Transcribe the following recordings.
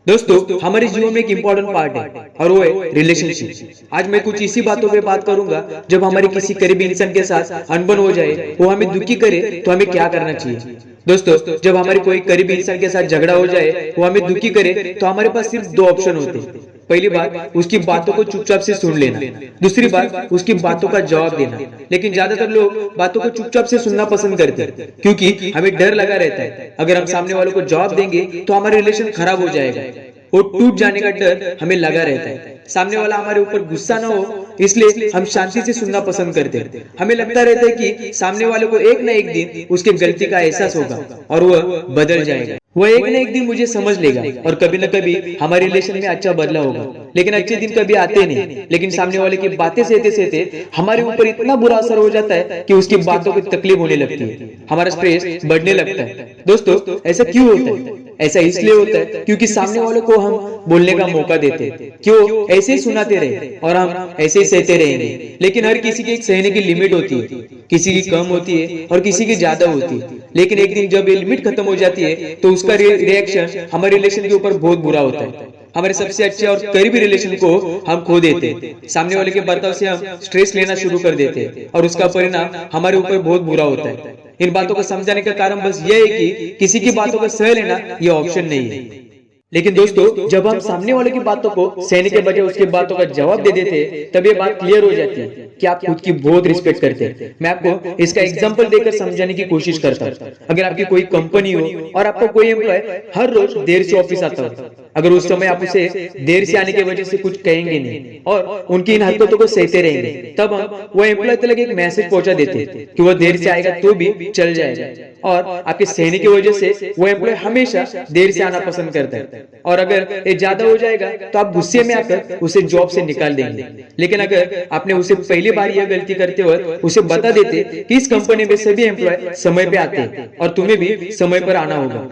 दोस्तों हमारे जीवन में एक इम्पोर्टेंट पार्ट है और वो है रिलेशनशिप। आज मैं कुछ इसी बातों पे बात करूंगा। जब हमारे किसी करीबी इंसान के साथ अनबन हो जाए, वो हमें दुखी करे, तो हमें क्या करना चाहिए। दोस्तों जब हमारे कोई करीबी इंसान के साथ झगड़ा हो जाए, वो हमें दुखी करे, तो हमारे पास सिर्फ दो ऑप्शन होते हैं। पहली बात, उसकी बातों को चुपचाप से सुन लेना। दूसरी बात, उसकी बातों का जवाब देना। लेकिन ज्यादातर लोग बातों को चुपचाप से सुनना पसंद करते हैं, क्योंकि हमें डर लगा रहता है अगर हम सामने वालों को जवाब देंगे तो हमारा रिलेशन खराब हो जाएगा। वो टूट जाने का डर हमें लगा रहता है। सामने वाला हमारे ऊपर गुस्सा ना हो, इसलिए हम शांति से सुनना पसंद करते हैं। हमें लगता रहता है कि सामने वाले को एक ना एक दिन उसके गलती का एहसास होगा और वह बदल जाएगा। वह एक ना एक दिन मुझे समझ लेगा और कभी न कभी हमारे रिलेशन में अच्छा बदलाव होगा। लेकिन अच्छे दिन कभी आते नहीं। लेकिन सामने वाले की बातें सहते सहते हमारे ऊपर इतना बुरा असर हो जाता है कि उसकी बातों की तकलीफ होने लगती है, हमारा स्ट्रेस बढ़ने लगता है। दोस्तों ऐसा क्यों होता है? ऐसा इसलिए होता है क्योंकि सामने वाले को हम बोलने का मौका देते हैं। क्यों ऐसे ही सुनाते रहे और हम ऐसे ही सहते रहेंगे। लेकिन हर किसी की एक सहने की लिमिट होती है, किसी की कम होती है और किसी की ज्यादा होती है। लेकिन एक दिन जब ये लिमिट खत्म हो जाती है तो उसका रिएक्शन हमारे रिलेशन के ऊपर बहुत बुरा होता है। हमारे सबसे अच्छे और करीबी रिलेशन को हम खो देते हैं। सामने वाले के बर्ताव से हम स्ट्रेस लेना शुरू कर देते हैं और उसका परिणाम हमारे ऊपर बहुत बुरा होता है। इन बातों को समझाने का कारण बस यह है कि किसी की बातों को सह लेना ये ऑप्शन नहीं है। लेकिन दोस्तों जब हम सामने वाले की बातों को सहने के बजाय उसकी बातों का जवाब दे देते हैं, तब ये बात क्लियर हो जाती है कि आप खुद की बहुत रिस्पेक्ट करते हैं। मैं आपको इसका एग्जांपल देकर समझाने की कोशिश करता हूँ। अगर आपकी कोई कंपनी हो और आपका कोई एम्प्लॉय हर रोज देर से ऑफिस आता हो, अगर उस समय आप उसे देर से आने की वजह से कुछ कहेंगे नहीं और उनकी इन हरकतों को सहते रहेंगे, तब हम वो एम्प्लॉय तक एक मैसेज पहुंचा देते कि वो देर से आएगा तो भी चल जाएगा। और आपके सहने की वजह से वो एम्प्लॉय हमेशा देर से आना पसंद करता है। और अगर ये ज्यादा हो जाएगा तो आप गुस्से में आकर उसे जॉब से निकाल देंगे। लेकिन अगर आपने उसे पहली बार यह गलती करते हुए उसे बता देते कि इस कंपनी में सभी एम्प्लॉय समय पे आते हैं और तुम्हें भी समय पर आना होगा,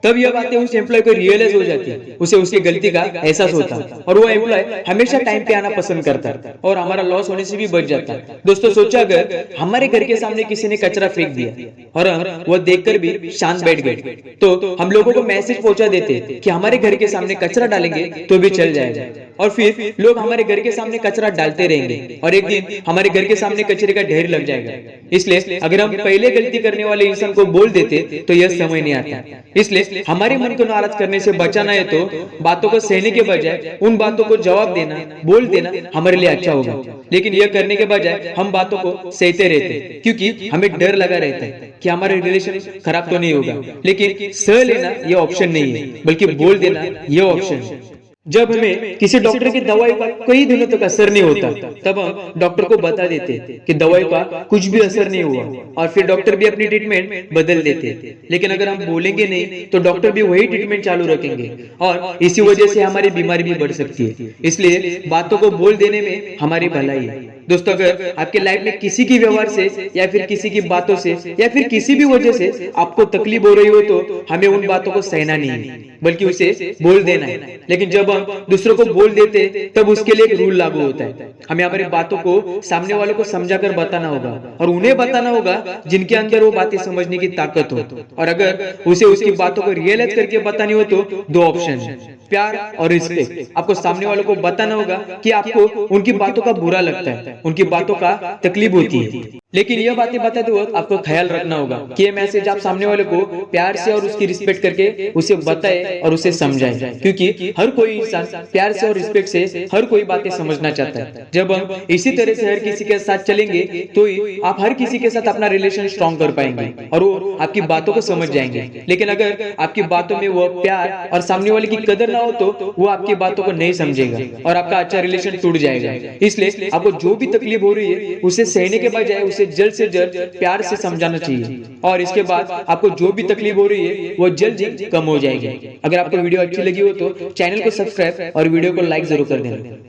तब यह बातें उस एम्प्लॉय को रियलाइज हो जाती है, उसे उसकी गलती का एहसास होता है और वो एम्प्लॉय हमेशा टाइम पे आना पसंद करता है और हमारा लॉस होने से भी बच जाता है। दोस्तों सोचा अगर हमारे घर के सामने किसी ने कचरा फेंक दिया और हम वो देखकर भी शांत बैठ गए, तो हम लोगों को मैसेज पहुंचा देते कि हमारे घर के सामने कचरा डालेंगे तो भी चल जाएगा। और फिर लोग हमारे घर के सामने कचरा डालते रहेंगे और एक दिन हमारे घर के सामने कचरे का ढेर लग जाएगा। इसलिए अगर हम पहले गलती करने वाले इंसान को बोल देते तो यह समझ नहीं आता। इसलिए हमारे मन को नाराज करने से बचाना है तो बातों को सहने के बजाय उन बातों को जवाब देना, बोल देना हमारे लिए अच्छा होगा। लेकिन यह करने के बजाय हम बातों को सहते रहते क्योंकि हमें डर लगा रहता है कि हमारा रिलेशन खराब तो नहीं होगा। लेकिन सह लेना यह ऑप्शन नहीं है, बल्कि बोल देना यह ऑप्शन है। जब हमें किसी डॉक्टर की दवाई का कई दिनों तक असर नहीं होता, तब हम डॉक्टर को बता देते कि दवाई का कुछ भी असर नहीं हुआ और फिर डॉक्टर भी अपनी ट्रीटमेंट बदल देते। लेकिन अगर हम बोलेंगे नहीं तो डॉक्टर भी वही ट्रीटमेंट चालू रखेंगे और इसी वजह से हमारी बीमारी भी बढ़ सकती है। इसलिए बातों को बोल देने में हमारी भलाई है। दोस्तों अगर आपके लाइफ में किसी की व्यवहार से या फिर किसी की बातों से या फिर किसी भी वजह से आपको तकलीफ हो रही हो, तो हमें उन बातों को सहना नहीं है, बल्कि उसे बोल देना है। लेकिन जब हम दूसरों को बोल देते तब उसके लिए एक रूल लागू होता है। हमें हमारी बातों को सामने वालों को समझाकर बताना होगा और उन्हें बताना होगा जिनके अंदर वो बातें समझने की ताकत हो। और अगर उसे उसकी बातों को रियलाइज करके बतानी हो तो दो ऑप्शन है, प्यार और रिस्पेक्ट। आपको सामने वालों को बताना होगा कि आपको उनकी बातों का बुरा लगता है, उनकी बातों का तकलीफ होती है, लेकिन यह बातें बताते वक्त आपको ख्याल रखना होगा कि ये मैसेज आप सामने वाले को प्यार से और उसकी रिस्पेक्ट करके उसे बताए और उसे समझाए। क्योंकि हर कोई इंसान प्यार से और रिस्पेक्ट से हर कोई बातें समझना चाहता है। जब हम इसी तरह से हर किसी के साथ चलेंगे तो ही आप हर किसी के साथ अपना रिलेशन स्ट्रॉन्ग कर पाएंगे और वो आपकी बातों को समझ जाएंगे। लेकिन अगर आपकी बातों में वो प्यार और सामने वाले की कदर ना हो तो वो आपकी बातों को नहीं समझेगा और आपका अच्छा रिलेशन टूट जाएगा। इसलिए आपको जो भी तकलीफ हो रही है उसे सहने के बजाय उसे जल्द से जल्द प्यार से समझाना चाहिए और इसके बाद आपको जो भी तकलीफ हो रही है वो जल्द ही कम हो जाएगी। अगर आपको वीडियो अच्छी लगी हो तो चैनल को सब्सक्राइब और वीडियो को लाइक जरूर कर देना।